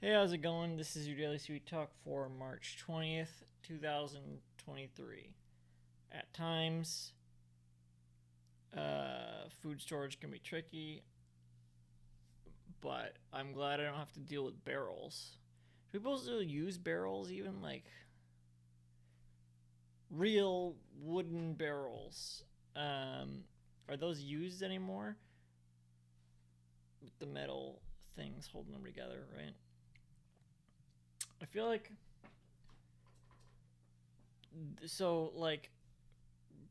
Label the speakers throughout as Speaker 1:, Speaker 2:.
Speaker 1: Hey, how's it going? This is your Daily Sweet Talk for March 20th, 2023. At times, food storage can be tricky, but I'm glad I don't have to deal with barrels. Do people still use barrels, even like real wooden barrels? Are those used anymore? With the metal things holding them together, right? I feel like like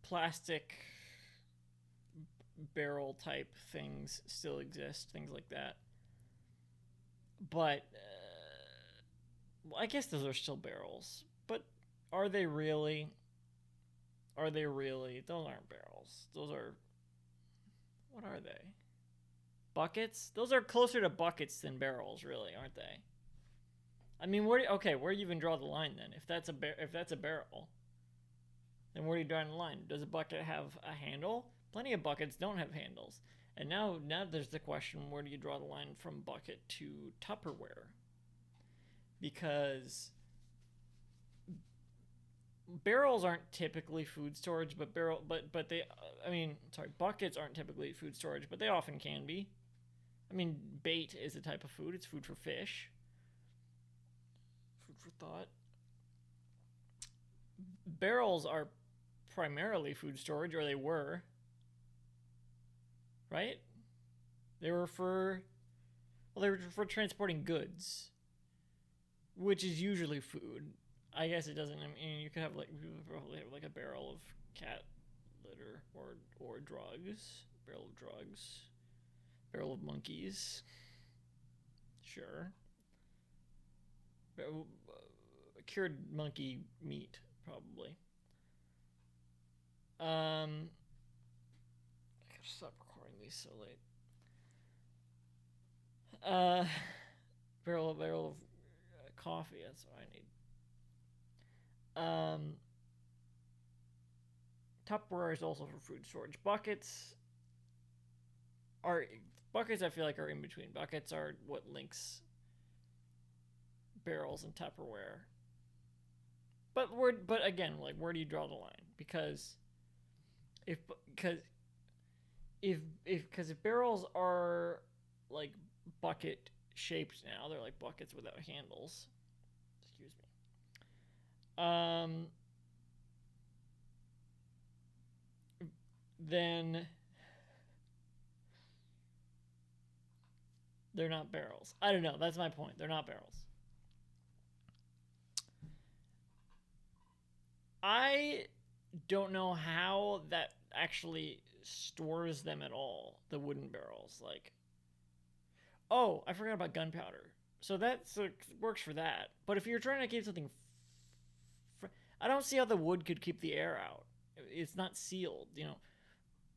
Speaker 1: plastic barrel type things still exist, things like that. But well, I guess those are still barrels. But are they really? Are they really? Those aren't barrels. Those are, what are they? Buckets? Those are closer to buckets than barrels, really, aren't they? I mean, where do you even draw the line then? If that's a barrel, then where do you draw the line? Does a bucket have a handle? Plenty of buckets don't have handles. And now there's the question: where do you draw the line from bucket to Tupperware? Because barrels aren't typically food storage, but they, I mean, sorry, buckets aren't typically food storage, but they often can be. I mean, bait is a type of food. It's food for fish. Food for thought. Barrels are primarily food storage, or they were, right? They were for, well, they were for transporting goods, which is usually food. I guess it doesn't. I mean, you could have like, you probably have like a barrel of cat litter or drugs, barrel of drugs, barrel of monkeys. Sure. Cured monkey meat, probably. I gotta stop recording these so late. Uh, barrel of coffee. That's what I need. Um, Tupperware is also for food storage. Are buckets. I feel like are in between. Buckets are what links barrels and Tupperware. But again, like, where do you draw the line? If because if barrels are like bucket shaped now, they're like buckets without handles. Excuse me. Um, then they're not barrels. I don't know. That's my point. They're not barrels. I don't know how that actually stores them at all. The wooden barrels, like, oh, I forgot about gunpowder. So works for that. But if you're trying to keep something, I don't see how the wood could keep the air out. It's not sealed, you know.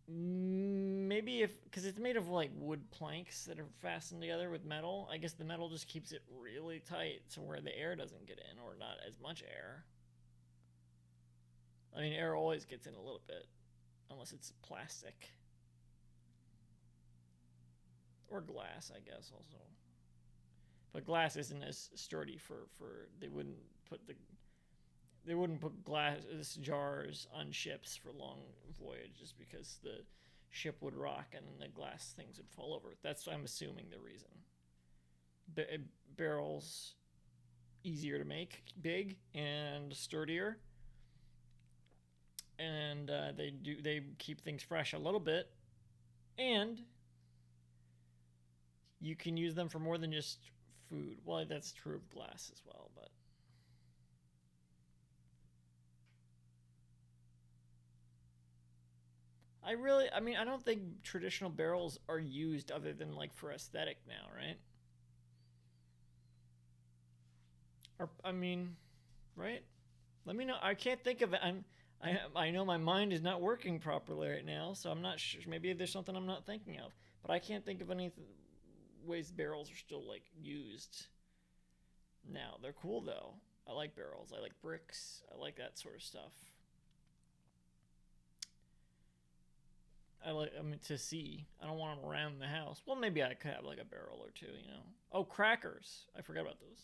Speaker 1: Maybe if, because it's made of like wood planks that are fastened together with metal. I guess the metal just keeps it really tight, so where the air doesn't get in, or not as much air. I mean, air always gets in a little bit, unless it's plastic or glass, I guess also. But glass isn't as sturdy for they wouldn't put glass jars on ships for long voyages because the ship would rock and the glass things would fall over. That's, I'm assuming, the reason. Barrels easier to make, big and sturdier, and they keep things fresh a little bit, and you can use them for more than just food. Well, that's true of glass as well, but I mean, I don't think traditional barrels are used other than like for aesthetic now, right? Or, I mean, right? Let me know. I can't think of it. I know my mind is not working properly right now, so I'm not sure. Maybe there's something I'm not thinking of, but I can't think of any ways barrels are still like used now. They're cool though. I like barrels. I like bricks. I like that sort of stuff. I mean, to see. I don't want them around the house. Well, maybe I could have like a barrel or two, you know. Oh, crackers. I forgot about those.